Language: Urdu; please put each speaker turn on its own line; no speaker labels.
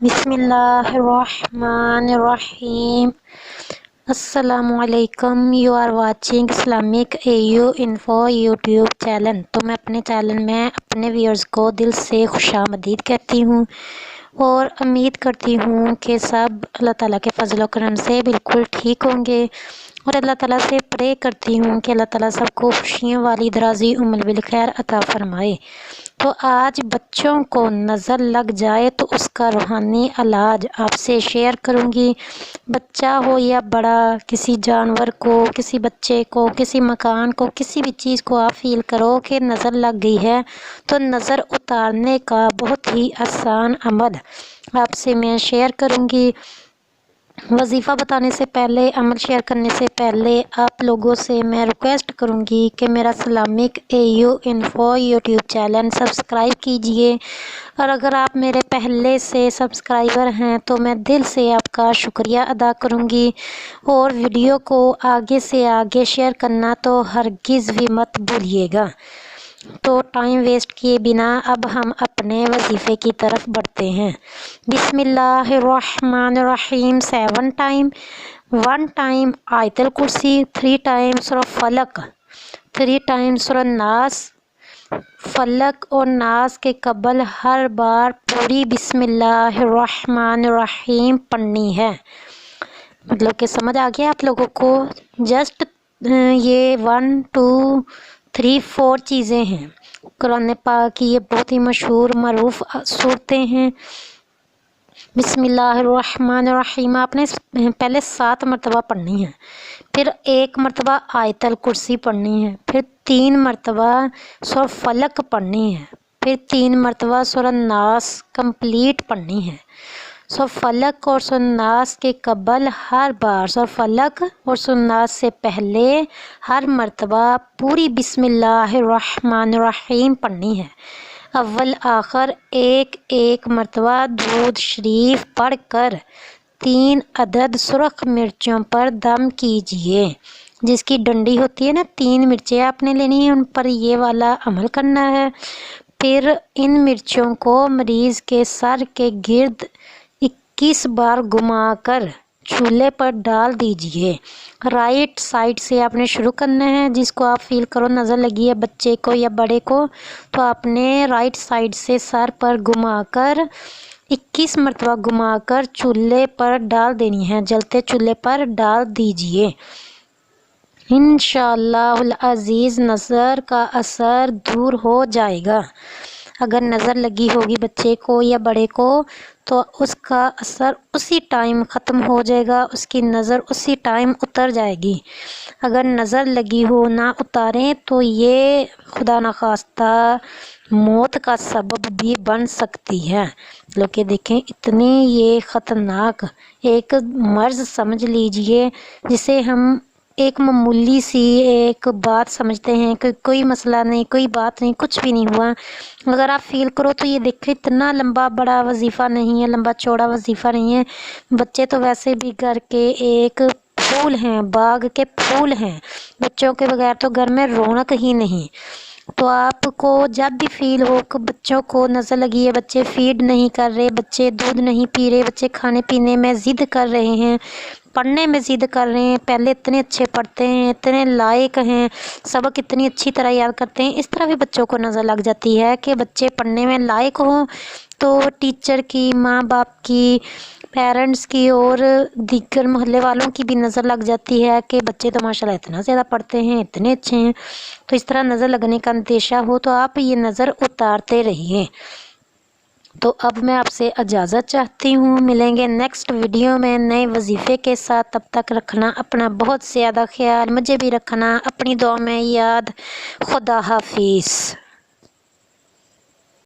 بسم اللہ الرحمن الرحیم۔ السلام علیکم، you are watching Islamic A U info YouTube channel. تو میں اپنے چینل میں اپنے ویورز کو دل سے خوش آمدید کہتی ہوں اور امید کرتی ہوں کہ سب اللہ تعالیٰ کے فضل و کرم سے بالکل ٹھیک ہوں گے، اور اللہ تعالیٰ سے پرے کرتی ہوں کہ اللہ تعالیٰ سب کو خوشیوں والی درازی عمر بالخیر عطا فرمائے۔ تو آج بچوں کو نظر لگ جائے تو اس کا روحانی علاج آپ سے شیئر کروں گی۔ بچہ ہو یا بڑا، کسی جانور کو، کسی بچے کو، کسی مکان کو، کسی بھی چیز کو آپ فیل کرو کہ نظر لگ گئی ہے تو نظر اتارنے کا بہت ہی آسان عمل آپ سے میں شیئر کروں گی۔ وظیفہ بتانے سے پہلے، عمل شیئر کرنے سے پہلے آپ لوگوں سے میں ریکویسٹ کروں گی کہ میرا Islamic A U info YouTube channel subscribe کیجئے، اور اگر آپ میرے پہلے سے سبسکرائبر ہیں تو میں دل سے آپ کا شکریہ ادا کروں گی، اور ویڈیو کو آگے سے آگے شیئر کرنا تو ہرگز بھی مت بھولیے گا۔ تو ٹائم ویسٹ کیے بنا اب ہم اپنے وظیفے کی طرف بڑھتے ہیں۔ بسم اللہ الرحمن الرحیم 7 ٹائم، 1 ٹائم آیت الکرسی، 3 ٹائم سورہ فلق، 3 ٹائم سورہ ناس۔ فلق اور ناس کے قبل ہر بار پوری بسم اللہ الرحمن الرحیم پڑھنی ہے۔ مطلب کہ سمجھ آ گیا آپ لوگوں کو؟ جسٹ یہ 1 2 3 4 چیزیں ہیں۔ قرآن پاک کی یہ بہت ہی مشہور معروف صورتیں ہیں۔ بسم اللہ الرحمن الرحیم آپ نے پہلے 7 مرتبہ پڑھنی ہے، پھر 1 مرتبہ آیت الکرسی پڑھنی ہے، پھر 3 مرتبہ سورہ فلق پڑھنی ہے، پھر 3 مرتبہ سورہ ناس کمپلیٹ پڑھنی ہے۔ سورہ فلق اور سورہ ناس کے قبل ہر بار، سورہ فلق اور سورہ ناس سے پہلے ہر مرتبہ پوری بسم اللہ الرحمن الرحیم پڑھنی ہے۔ اول آخر ایک مرتبہ درود شریف پڑھ کر 3 عدد سرخ مرچوں پر دم کیجئے۔ جس کی ڈنڈی ہوتی ہے نا، 3 مرچیں آپ نے لینی ہیں، ان پر یہ والا عمل کرنا ہے۔ پھر ان مرچوں کو مریض کے سر کے گرد 21 بار گھما کر چولہے پر ڈال دیجئے۔ رائٹ سائڈ سے آپ نے شروع کرنا ہے، جس کو آپ فیل کرو نظر لگی ہے بچے کو یا بڑے کو، تو آپ نے رائٹ سائڈ سے سر پر گھما کر 21 مرتبہ گھما کر چولہے پر ڈال دینی ہے، جلتے چولہے پر ڈال دیجئے۔ انشاءاللہ العزیز نظر کا اثر دور ہو جائے گا۔ اگر نظر لگی ہوگی بچے کو یا بڑے کو تو اس کا اثر اسی ٹائم ختم ہو جائے گا، اس کی نظر اسی ٹائم اتر جائے گی۔ اگر نظر لگی ہو نہ اتاریں تو یہ خدا نخواستہ موت کا سبب بھی بن سکتی ہے۔ لوگ کہ دیکھیں اتنی یہ خطرناک ایک مرض سمجھ لیجئے، جسے ہم ایک معمولی سی ایک بات سمجھتے ہیں کہ کوئی مسئلہ نہیں، کوئی بات نہیں، کچھ بھی نہیں ہوا۔ اگر آپ فیل کرو تو یہ دیکھیں اتنا لمبا بڑا وظیفہ نہیں ہے، لمبا چوڑا وظیفہ نہیں ہے۔ بچے تو ویسے بھی گھر کے ایک پھول ہیں، باغ کے پھول ہیں، بچوں کے بغیر تو گھر میں رونق ہی نہیں۔ تو آپ کو جب بھی فیل ہو کہ بچوں کو نظر لگی ہے، بچے فیڈ نہیں کر رہے، بچے دودھ نہیں پی رہے، بچے کھانے پینے میں ضد کر رہے ہیں، پڑھنے میں ضد کر رہے ہیں، پہلے اتنے اچھے پڑھتے ہیں، اتنے لائق ہیں، سبق اتنی اچھی طرح یاد کرتے ہیں، اس طرح بھی بچوں کو نظر لگ جاتی ہے کہ بچے پڑھنے میں لائق ہوں تو ٹیچر کی، ماں باپ کی، پیرنٹس کی اور دیگر محلے والوں کی بھی نظر لگ جاتی ہے کہ بچے تو ماشاءاللہ اتنا زیادہ پڑھتے ہیں، اتنے اچھے ہیں۔ تو اس طرح نظر لگنے کا اندیشہ ہو تو آپ یہ نظر اتارتے رہیے۔ تو اب میں آپ سے اجازت چاہتی ہوں، ملیں گے نیکسٹ ویڈیو میں نئے وظیفے کے ساتھ۔ تب تک رکھنا اپنا بہت زیادہ خیال، مجھے بھی رکھنا اپنی دعا میں یاد۔ خدا حافظ۔